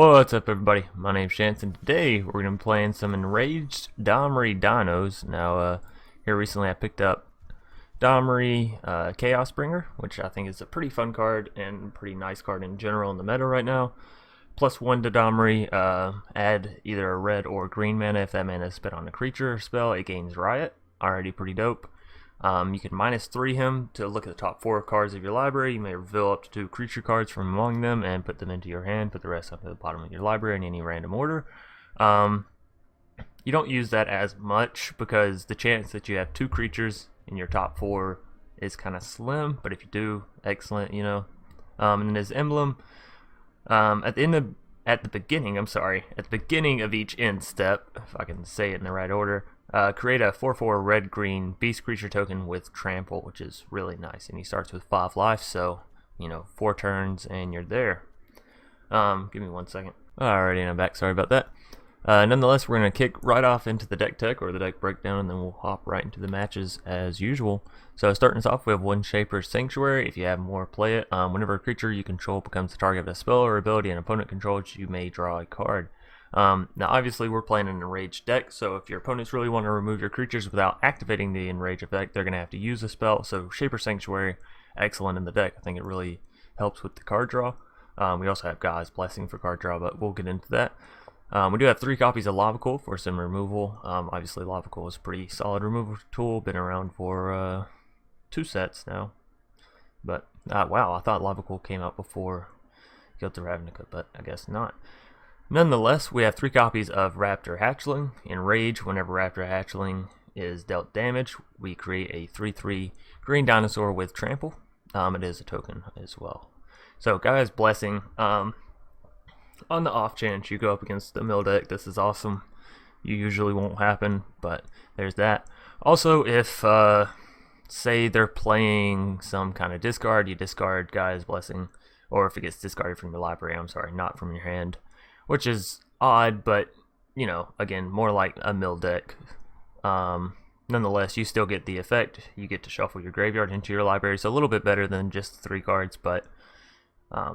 What's up, everybody? My name's Chance, and today we're going to be playing some Enraged Domri Dinos. Now, here recently I picked up Domri Chaos Bringer, which I think is a pretty fun card and a pretty nice card in general in the meta right now. +1 to Domri, add either a red or green mana. If that mana is spent on a creature or spell, it gains Riot. Already pretty dope. You can -3 him to look at the top 4 cards of your library. You may reveal up to 2 creature cards from among them and put them into your hand. Put the rest up to the bottom of your library in any random order. You don't use that as much because the chance that you have 2 creatures in your top 4 is kind of slim. But if you do, excellent, you know. And then his emblem, at the beginning of each end step, if I can say it in the right order. Create a 4/4 red-green beast creature token with trample, which is really nice. And he starts with 5 life, so, you know, 4 turns and you're there. Give me 1 second. Alrighty, and I'm back. Sorry about that. Nonetheless, we're going to kick right off into the deck tech, or the deck breakdown, and then we'll hop right into the matches as usual. So starting us off, we have One Shaper's Sanctuary. If you have more, play it. Whenever a creature you control becomes the target of a spell or ability an opponent controls, you may draw a card. Now obviously we're playing an enraged deck, so if your opponents really want to remove your creatures without activating the enrage effect, they're going to have to use a spell. So Shaper Sanctuary, excellent in the deck. I think it really helps with the card draw. We also have Gaea's Blessing for card draw, but we'll get into that. We do have 3 copies of Lava Coil for some removal. Obviously Lava Coil is a pretty solid removal tool, been around for 2 sets now. But wow, I thought Lava Coil came out before Guild of Ravnica, but I guess not. Nonetheless, we have 3 copies of Raptor Hatchling. In Rage, whenever Raptor Hatchling is dealt damage, we create a 3/3 green dinosaur with trample. It is a token as well. So, Gaea's Blessing. On the off chance you go up against the mill deck, this is awesome. You usually won't happen, but there's that. Also, if say they're playing some kind of discard, you discard Gaea's Blessing, or if it gets discarded from your library, I'm sorry, not from your hand. Which is odd, but, you know, again, more like a mill deck. Nonetheless, you still get the effect. You get to shuffle your graveyard into your library, so a little bit better than just 3 cards, but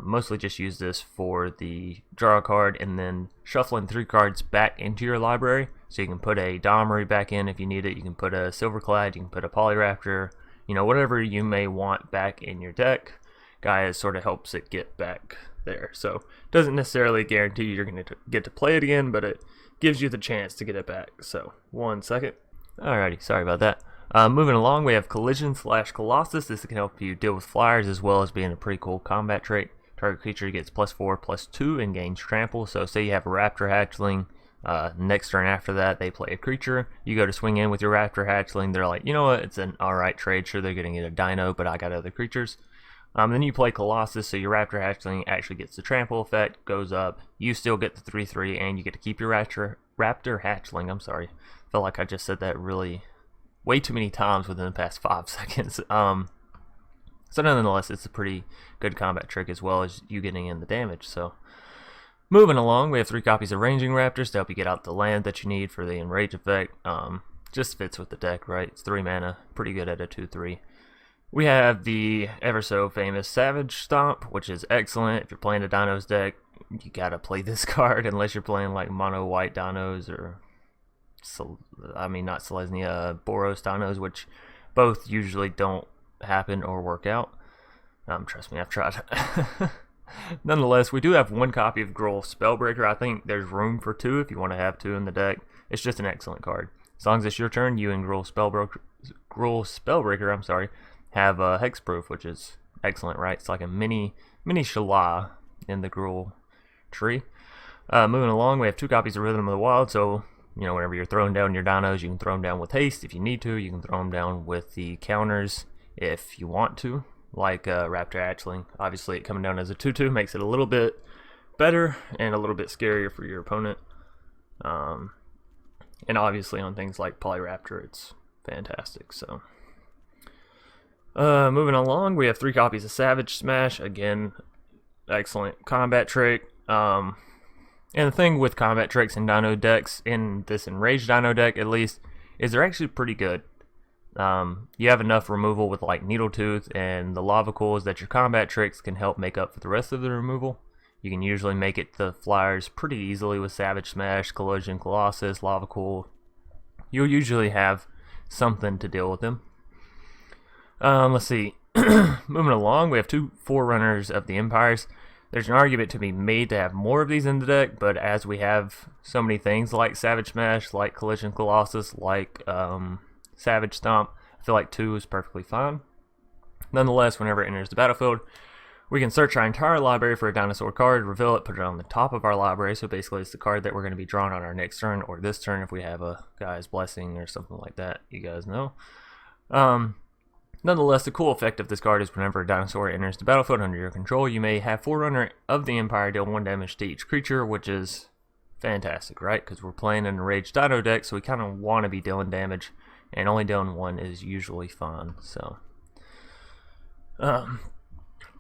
mostly just use this for the draw card and then shuffling 3 cards back into your library. So you can put a Domri back in if you need it. You can put a Silverclad, you can put a Polyraptor, you know, whatever you may want back in your deck. Gaea sort of helps it get back there. So doesn't necessarily guarantee you're going to get to play it again, but it gives you the chance to get it back. So 1 second. Alrighty, sorry about that. Moving along, we have Collision/Colossus. This can help you deal with flyers as well as being a pretty cool combat trait. Target creature gets +4/+2 and gains trample. So say you have a Raptor Hatchling. Next turn after that, they play a creature. You go to swing in with your Raptor Hatchling. They're like, you know what, it's an alright trade. Sure, they're going to get a dino, but I got other creatures. Then you play Colossus, so your Raptor Hatchling actually gets the trample effect, goes up. You still get the 3/3, and you get to keep your Raptor Hatchling. I'm sorry. I feel like I just said that really way too many times within the past 5 seconds. So nonetheless, it's a pretty good combat trick as well as you getting in the damage. So moving along, we have 3 copies of Ranging Raptors to help you get out the land that you need for the Enrage effect. Just fits with the deck, right? It's 3 mana, pretty good at a 2/3. We have the ever so famous Savage Stomp, which is excellent. If you're playing a Dinos deck, you gotta play this card unless you're playing like mono white Dinos or, not Selesnya, Boros Dinos, which both usually don't happen or work out. Trust me, I've tried. Nonetheless, we do have 1 copy of Gruul Spellbreaker. I think there's room for 2 if you want to have 2 in the deck. It's just an excellent card. As long as it's your turn, you and Gruul Spellbreaker, have hexproof, which is excellent, right? It's like a mini Shala in the Gruul tree. Moving along, we have 2 copies of Rhythm of the Wild, so, you know, whenever you're throwing down your dinos, you can throw them down with haste if you need to. You can throw them down with the counters if you want to, like Raptor Hatchling. Obviously, it coming down as a 2/2 makes it a little bit better and a little bit scarier for your opponent. And obviously on things like Polyraptor, it's fantastic, so... moving along, we have 3 copies of Savage Smash. Again, excellent combat trick. And the thing with combat tricks in Dino decks, in this Enraged Dino deck at least, is they're actually pretty good. You have enough removal with like Needletooth and the Lava Coils that your combat tricks can help make up for the rest of the removal. You can usually make it the flyers pretty easily with Savage Smash, Collision, Colossus, Lava Coil. You'll usually have something to deal with them. Let's see. Moving along, we have 2 Forerunners of the Empires. There's an argument to be made to have more of these in the deck, but as we have so many things like Savage Smash, like Collision Colossus, like Savage Stomp, I feel like 2 is perfectly fine. Nonetheless, whenever it enters the battlefield, we can search our entire library for a dinosaur card, reveal it, put it on the top of our library, so basically it's the card that we're going to be drawing on our next turn, or this turn if we have a Gaia's Blessing or something like that, you guys know. Nonetheless, the cool effect of this card is whenever a dinosaur enters the battlefield under your control, you may have Forerunner of the Empire deal 1 damage to each creature, which is fantastic, right? Because we're playing an Enraged Dino deck, so we kind of want to be dealing damage, and only dealing 1 is usually fine. So,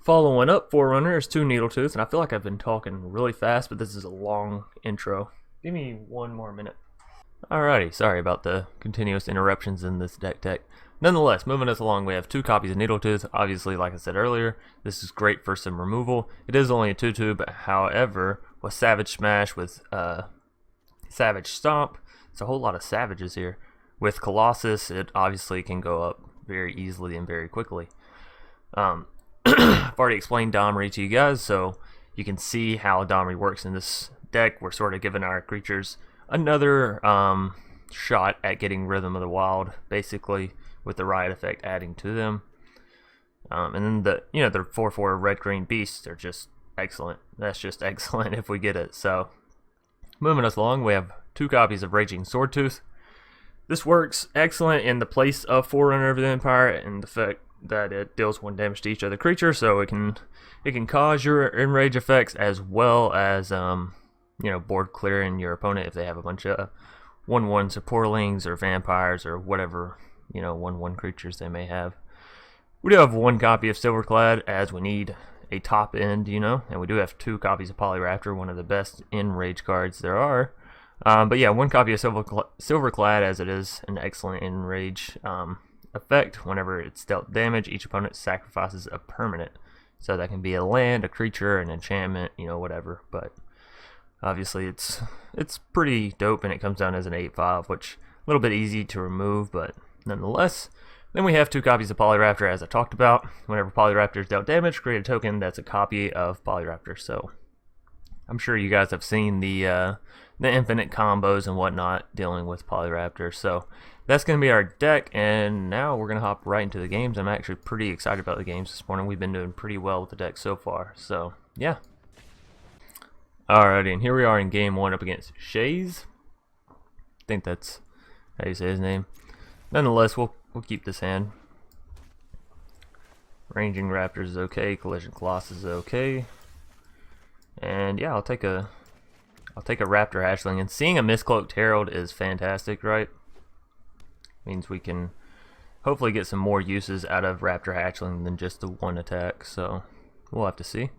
following up Forerunner is 2 Needletooth, and I feel like I've been talking really fast, but this is a long intro. Give me 1 more minute. Alrighty, sorry about the continuous interruptions in this deck tech. Nonetheless, moving us along, we have 2 copies of Needletooth. Obviously, like I said earlier, this is great for some removal. It is only a 2/2, but however, with Savage Smash, with Savage Stomp, it's a whole lot of savages here. With Colossus, it obviously can go up very easily and very quickly. I've already explained Domri to you guys, so you can see how Domri works in this deck. We're sort of giving our creatures another shot at getting Rhythm of the Wild, basically, with the Riot effect adding to them. And then the 4/4 red-green beasts are just excellent. That's just excellent if we get it. So, moving us along, we have 2 copies of Raging Swordtooth. This works excellent in the place of Forerunner of the Empire, and the fact that it deals 1 damage to each other creature, so it can cause your enrage effects as well as board clearing your opponent if they have a bunch of 1/1 supportlings or vampires or whatever 1/1 creatures they may have. We do have 1 copy of Silverclad, as we need a top end, and we do have 2 copies of Polyraptor, one of the best enrage cards there are. But yeah, 1 copy of Silverclad, as it is an excellent enrage effect. Whenever it's dealt damage, each opponent sacrifices a permanent. So that can be a land, a creature, an enchantment, whatever. But obviously it's pretty dope, and it comes down as an 8/5, which a little bit easy to remove, but nonetheless. Then we have 2 copies of Polyraptor, as I talked about. Whenever Polyraptor is dealt damage, create a token that's a copy of Polyraptor. So I'm sure you guys have seen the infinite combos and whatnot dealing with Polyraptor. So that's going to be our deck, and now we're going to hop right into the games. I'm actually pretty excited about the games this morning. We've been doing pretty well with the deck so far. So yeah. Alrighty, and here we are in game 1 up against Shays. I think that's how you say his name. Nonetheless, we'll keep this hand. Ranging Raptors is okay. Collision Colossus is okay. And yeah, I'll take a Raptor Hatchling. And seeing a Mistcloaked Herald is fantastic, right? Means we can hopefully get some more uses out of Raptor Hatchling than just the 1 attack. So we'll have to see.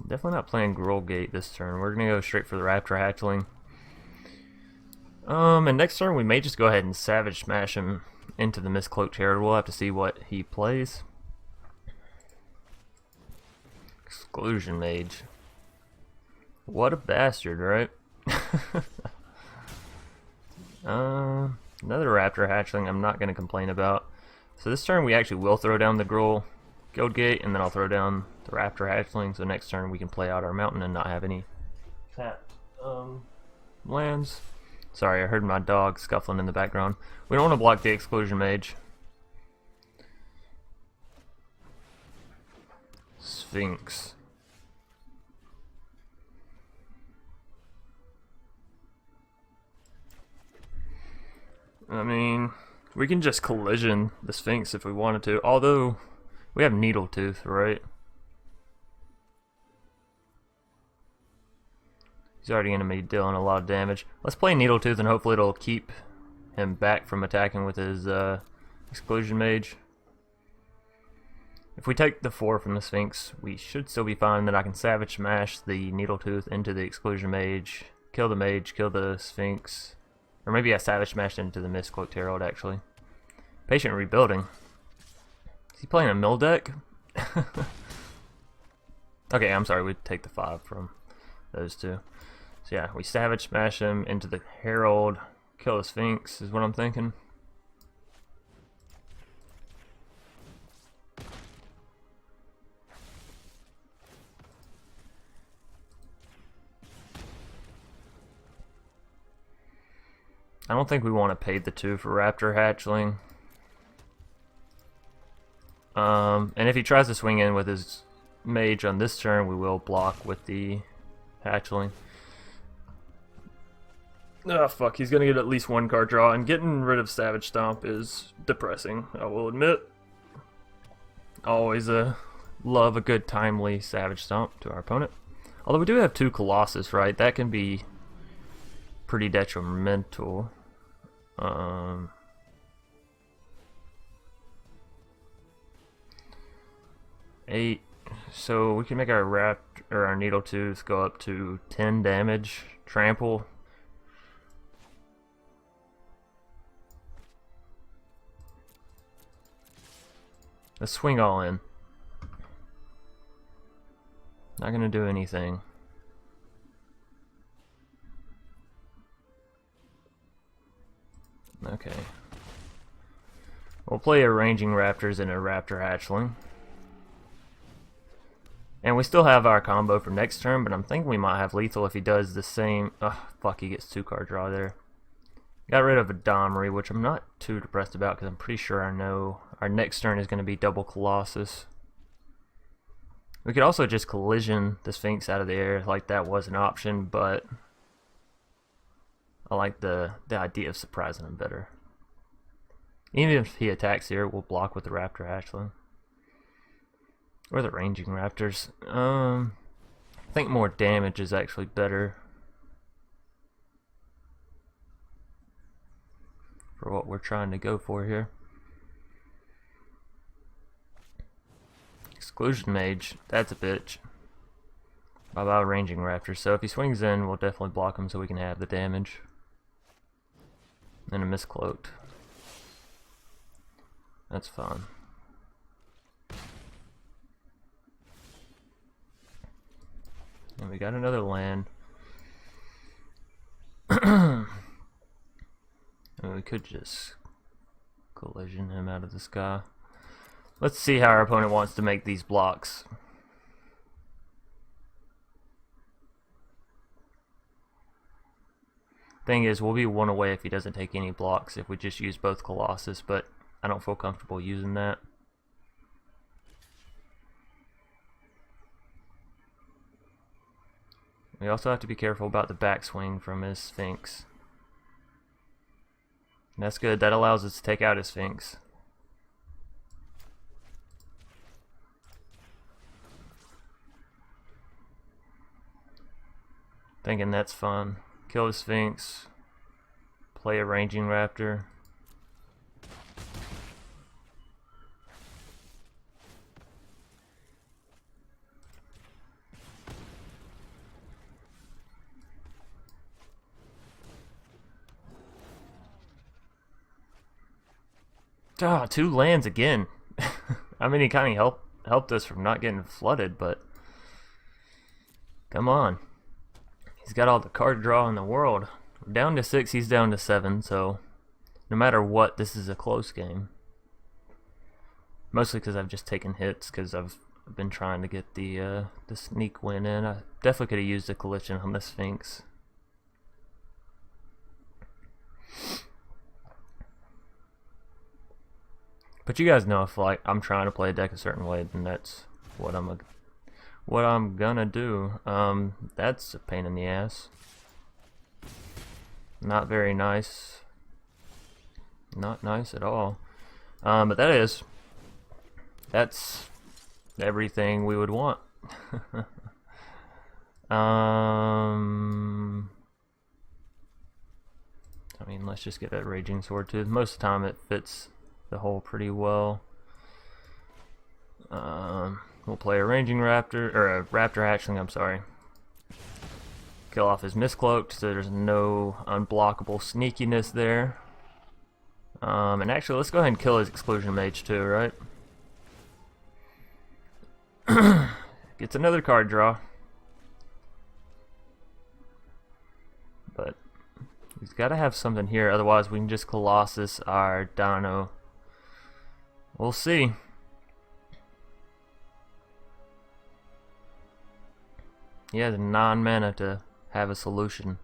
Definitely not playing Gruul Guildgate this turn. We're going to go straight for the Raptor Hatchling. And next turn we may just go ahead and Savage Smash him into the Mistcloaked Herald. We'll have to see what he plays. Exclusion Mage. What a bastard, right? Another Raptor Hatchling I'm not going to complain about. So this turn we actually will throw down the Gruul Guildgate, and then I'll throw down the Raptor Hatchling, so next turn we can play out our mountain and not have any tapped lands. Sorry, I heard my dog scuffling in the background. We don't want to block the Exclusion Mage. Sphinx. I mean, we can just collision the Sphinx if we wanted to, although we have Needletooth, right? He's already going to be dealing a lot of damage. Let's play Needletooth, and hopefully it'll keep him back from attacking with his Exclusion Mage. If we take the 4 from the Sphinx, we should still be fine. Then I can Savage Smash the Needletooth into the Exclusion Mage, kill the Mage, kill the Sphinx, Or maybe I Savage Smashed into the Mistcloaked Herald, actually. Patient Rebuilding. Is he playing a mill deck? Okay, I'm sorry, we'd take the 5 from those two. So yeah, we Savage Smash him into the Herald, kill the Sphinx is what I'm thinking. I don't think we want to pay the 2 for Raptor Hatchling. And if he tries to swing in with his mage on this turn, we will block with the Hatchling. Oh fuck, he's gonna get at least 1 card draw, and getting rid of Savage Stomp is depressing, I will admit. Always love a good timely Savage Stomp to our opponent. Although we do have 2 Colossus, right? That can be pretty detrimental. 8. So we can make our our Needletooth go up to 10 damage. Trample. Let's swing all in. Not gonna do anything. Okay. We'll play a Ranging Raptors and a Raptor Hatchling. And we still have our combo for next turn, but I'm thinking we might have lethal if he does the same. Ugh, fuck, he gets 2 card draw there. Got rid of a Domri, which I'm not too depressed about because I'm pretty sure I know our next turn is going to be double Colossus. We could also just collision the Sphinx out of the air, like that was an option, but I like the idea of surprising him better. Even if he attacks here, we'll block with the Raptor Hatchling. Or the Ranging Raptors. I think more damage is actually better for what we're trying to go for here. Exclusion Mage, that's a bitch. Bye bye Ranging Raptors. So if he swings in, we'll definitely block him so we can have the damage. And a Miscloaked. That's fine. And we got another land. And we could just collision him out of the sky. Let's see how our opponent wants to make these blocks. Thing is, we'll be 1 away if he doesn't take any blocks if we just use both Colossus, but I don't feel comfortable using that. We also have to be careful about the backswing from his Sphinx. And that's good, that allows us to take out his Sphinx. Thinking that's fun. Kill the Sphinx. Play a Ranging Raptor. Ah, 2 lands again. I mean, he kind of helped us from not getting flooded, but come on. He's got all the card draw in the world. We're down to 6, he's down to 7, so no matter what, this is a close game. Mostly because I've just taken hits, because I've been trying to get the sneak win in. I definitely could have used a collision on the Sphinx. But you guys know if like I'm trying to play a deck a certain way, then that's what I'm gonna do. That's a pain in the ass. Not very nice. Not nice at all. But that's everything we would want. I mean, let's just get that Raging Swordtooth. Most of the time it fits the hole pretty well. We'll play a Ranging Raptor, or a Raptor Hatchling, I'm sorry. Kill off his Mistcloaked so there's no unblockable sneakiness there. And actually, let's go ahead and kill his Exclusion Mage too, right? Gets another card draw. But he's got to have something here, otherwise we can just Colossus our Dino. We'll see. He has 9 mana to have a solution.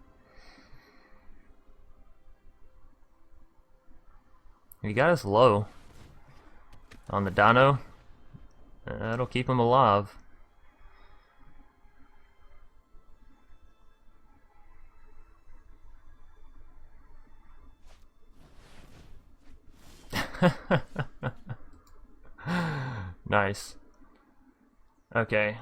He got us low on the Dino. That'll keep him alive. Nice. Okay.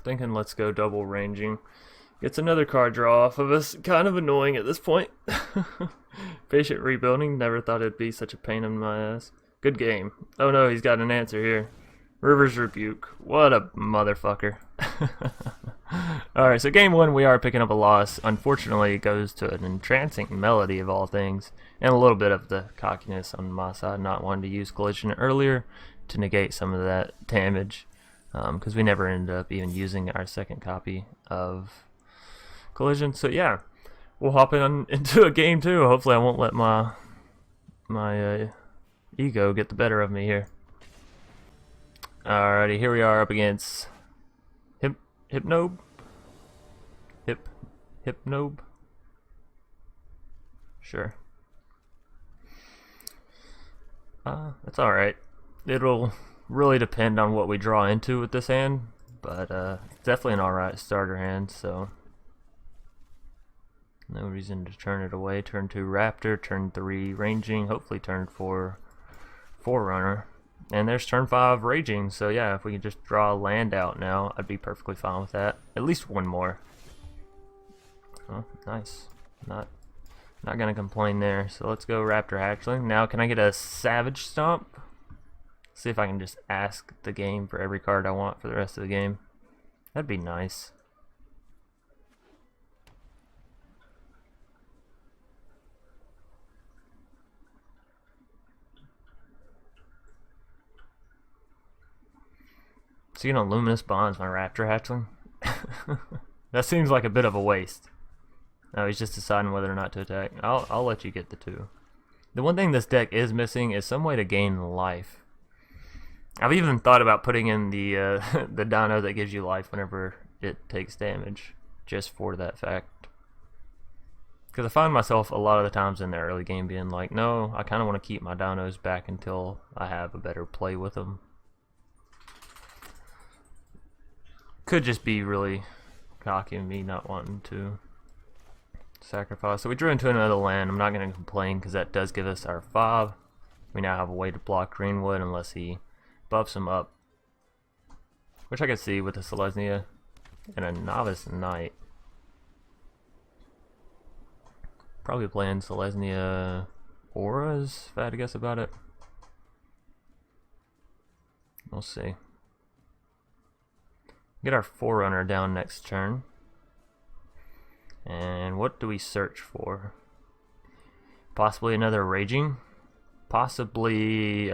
Thinking let's go double ranging. Gets another card draw off of us. Kind of annoying at this point. Patient rebuilding. Never thought it'd be such a pain in my ass. Good game. Oh no, he's got an answer here. River's Rebuke. What a motherfucker. Alright, so game 1 we are picking up a loss. Unfortunately, it goes to an entrancing melody of all things. And a little bit of the cockiness on my side, not wanting to use Collision earlier to negate some of that damage. Because we never ended up even using our second copy of Collision. So yeah, we'll hop into a game 2. Hopefully I won't let my ego get the better of me here. Alrighty, here we are up against Hypnobe. Hypnobe. Sure. That's alright. It'll really depend on what we draw into with this hand, but definitely an alright starter hand, so no reason to turn it away. Turn 2 Raptor, turn 3 Ranging, hopefully turn 4 Forerunner, and there's turn 5 Raging. So yeah, if we can just draw a land out now, I'd be perfectly fine with that. At least one more. Oh, nice. Not gonna complain there. So let's go Raptor Hatchling. Now can I get a Savage Stomp? See if I can just ask the game for every card I want for the rest of the game. That'd be nice. So you know, Luminous Bonds my Raptor Hatchling? That seems like a bit of a waste. No, he's just deciding whether or not to attack. I'll let you get the 2. The one thing this deck is missing is some way to gain life. I've even thought about putting in the the Dino that gives you life whenever it takes damage, just for that fact. Because I find myself a lot of the times in the early game being like, no, I kind of want to keep my Dinos back until I have a better play with them. Could just be really cocky of me not wanting to sacrifice. So we drew into another land. I'm not going to complain because that does give us our 5. We now have a way to block Greenwood unless he buffs him up, which I could see with a Selesnya and a Novice Knight. Probably playing Selesnya Auras, if I had to guess about it. We'll see. Get our Forerunner down next turn. And what do we search for? Possibly another Raging. Possibly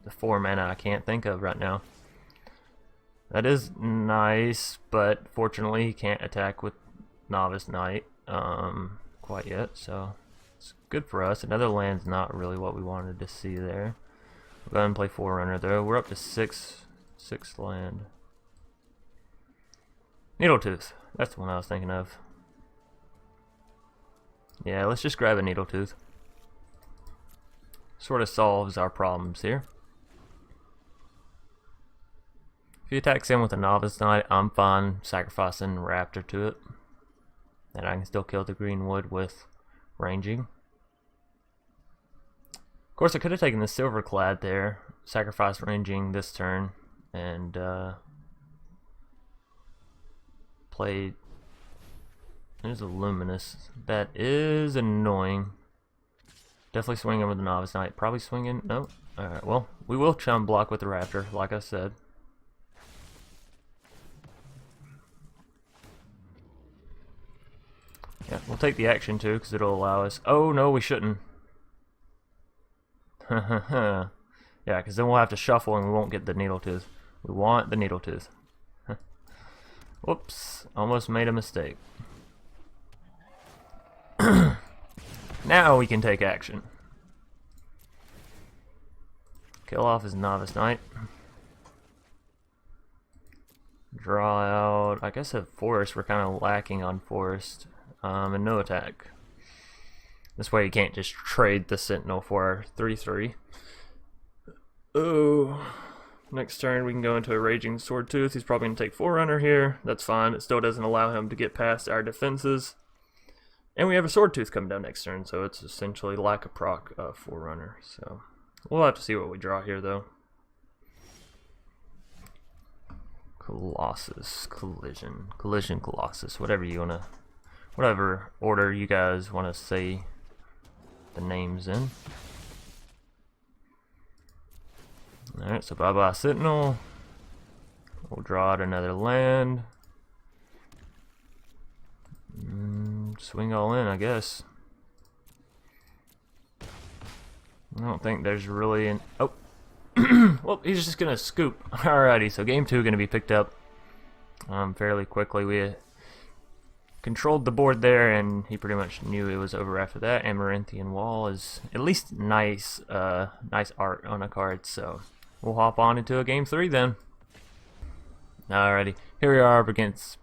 the 4 mana I can't think of right now. That is nice, but fortunately he can't attack with Novice Knight quite yet, so it's good for us. Another land's not really what we wanted to see there. We'll go ahead and play Forerunner though. We're up to 6 land. Needletooth, that's the one I was thinking of. Yeah, let's just grab a Needletooth. Sort of solves our problems here. If he attacks in with a Novice Knight, I'm fine sacrificing Raptor to it. And I can still kill the Greenwood with Ranging. Of course, I could have taken the Silverclad there, sacrifice ranging this turn, and played. There's a Luminous. That is annoying. Definitely swinging with the Novice Knight. Probably swinging. No. Alright, well, we will chum block with the Raptor, like I said. Yeah, we'll take the action too, because it'll allow us. Oh, no, we shouldn't. Yeah, because then we'll have to shuffle and we won't get the Needletooth. We want the Needletooth. Whoops, almost made a mistake. Now we can take action. Kill off his Novice Knight. Draw out, I guess at Forest, we're kind of lacking on Forest. And no attack. This way you can't just trade the Sentinel for our 3/3. Oh, next turn we can go into a Raging Swordtooth. He's probably going to take Forerunner here. That's fine. It still doesn't allow him to get past our defenses. And we have a Swordtooth coming down next turn, so it's essentially like a proc Forerunner. So we'll have to see what we draw here, though. Colossus, Collision, Colossus, whatever you want to, whatever order you guys want to say the names in. Alright, so bye-bye Sentinel. We'll draw out another land. Swing all in, I guess. I don't think there's really an... Oh! Well, he's just going to scoop. Alrighty, so game 2 going to be picked up fairly quickly. We controlled the board there, and he pretty much knew it was over after that. Amaranthian Wall is at least nice, nice art on a card, so we'll hop on into a game 3 then. Alrighty, here we are up against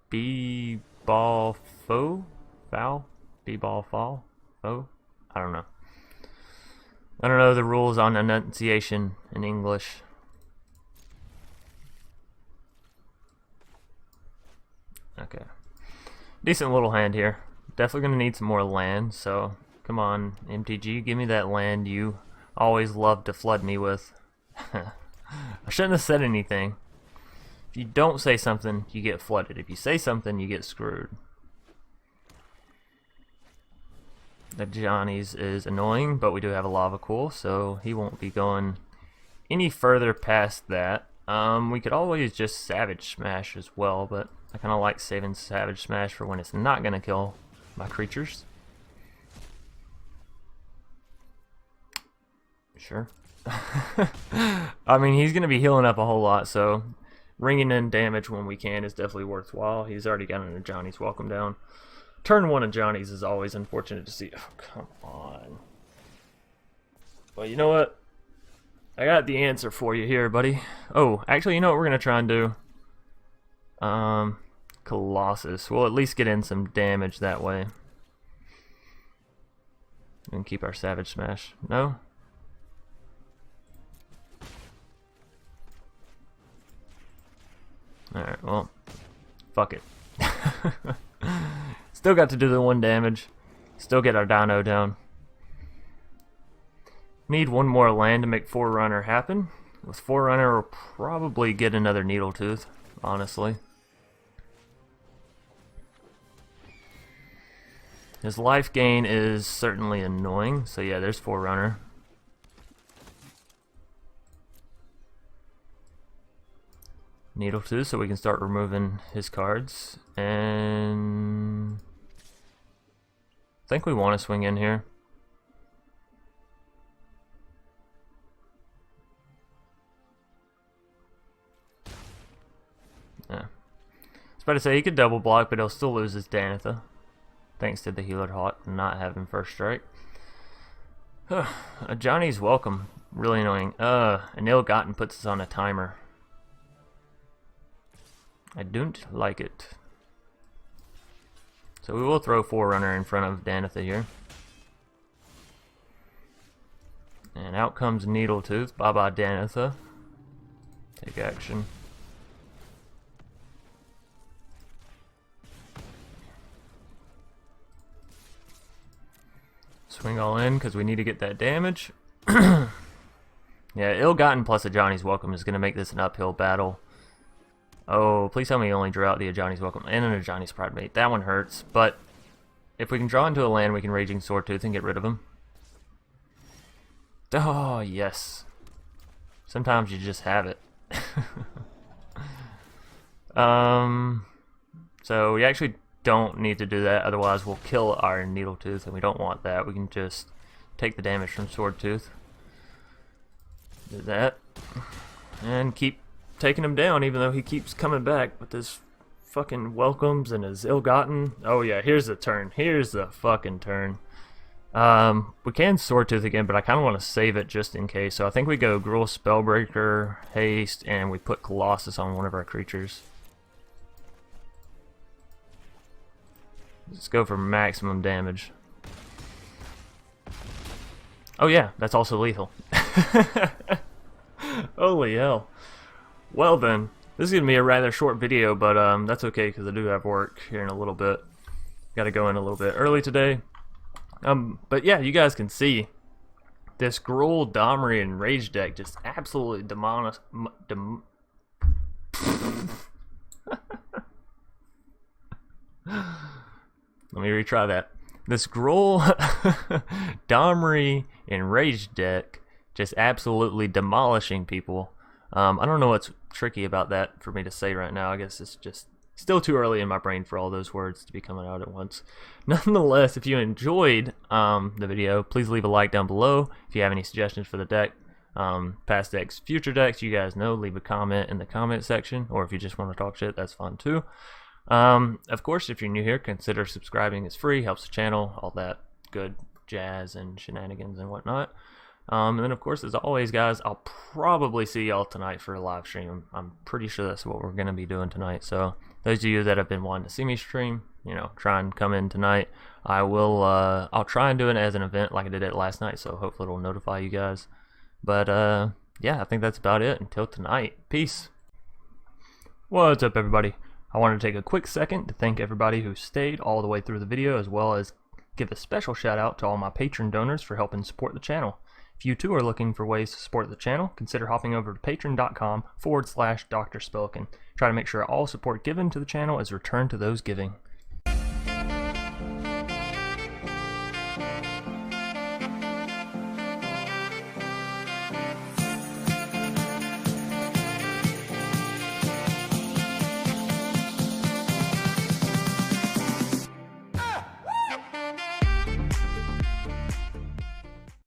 B-Ball Foe? Foul? B-Ball Fall? Foe? I don't know. I don't know the rules on enunciation in English. Okay. Decent little hand here. Definitely going to need some more land, so come on, MTG, give me that land you always love to flood me with. I shouldn't have said anything. If you don't say something, you get flooded. If you say something, you get screwed. The Johnny's is annoying, but we do have a Lava Coil, so he won't be going any further past that. We could always just Savage Smash as well, but I kind of like saving Savage Smash for when it's not going to kill my creatures. Sure. I mean, he's going to be healing up a whole lot, so ringing in damage when we can is definitely worthwhile. He's already got a Johnny's welcome down. Turn 1 of Johnny's is always unfortunate to see. Oh, come on. Well, you know what? I got the answer for you here, buddy. Oh, actually, you know what we're going to try and do? Colossus. We'll at least get in some damage that way. And keep our Savage Smash. No? Alright, well, fuck it. Still got to do the 1 damage. Still get our Dino down. Need 1 more land to make Forerunner happen. With Forerunner, we'll probably get another Needletooth, honestly. His life gain is certainly annoying, so yeah, there's Forerunner. Needletooth, so we can start removing his cards. And I think we want to swing in here. Yeah. I was about to say he could double block, but he'll still lose his Danitha, thanks to the Healer Hot not having first strike. Johnny's welcome. Really annoying. An ill-gotten puts us on a timer. I don't like it. So we will throw Forerunner in front of Danitha here. And out comes Needletooth. Bye-bye Danitha. Take action. Swing all in because we need to get that damage. Yeah, Ill-Gotten plus a Johnny's Welcome is going to make this an uphill battle. Oh, please tell me you only draw out the Johnny's Welcome and an Johnny's Pride Mate. That one hurts, but if we can draw into a land, we can Raging Swordtooth and get rid of him. Oh, yes. Sometimes you just have it. So we actually don't need to do that, otherwise we'll kill our Needletooth, and we don't want that. We can just take the damage from Swordtooth. Do that. And keep taking him down, even though he keeps coming back with his fucking welcomes and his Ill-Gotten. Oh yeah, here's the turn. Here's the fucking turn. We can Swordtooth again, but I kind of want to save it just in case. So I think we go Gruul Spellbreaker, Haste, and we put Colossus on one of our creatures. Let's go for maximum damage. Oh yeah, that's also lethal. Holy hell. Well then, this is going to be a rather short video, but that's okay because I do have work here in a little bit. Got to go in a little bit early today. But yeah, you guys can see this Gruul Domri Enraged deck just absolutely Let me retry that. This Gruul Domri Enraged deck just absolutely demolishing people. I don't know what's tricky about that for me to say right now. I guess it's just still too early in my brain for all those words to be coming out at once. Nonetheless, if you enjoyed the video, please leave a like down below. If you have any suggestions for the deck, past decks, future decks, you guys know, leave a comment in the comment section, or if you just want to talk shit, that's fun too. Of course, if you're new here, consider subscribing. It's free, helps the channel, all that good jazz and shenanigans and whatnot. And then, of course, as always, guys, I'll probably see y'all tonight for a live stream. I'm pretty sure that's what we're going to be doing tonight. So those of you that have been wanting to see me stream, you know, try and come in tonight. I will, I'll try and do it as an event like I did it last night, so hopefully it'll notify you guys. But, yeah, I think that's about it. Until tonight. Peace. What's up, everybody? I wanted to take a quick second to thank everybody who stayed all the way through the video, as well as give a special shout out to all my patron donors for helping support the channel. If you too are looking for ways to support the channel, consider hopping over to patreon.com/Dr. Spelkin. Try to make sure all support given to the channel is returned to those giving.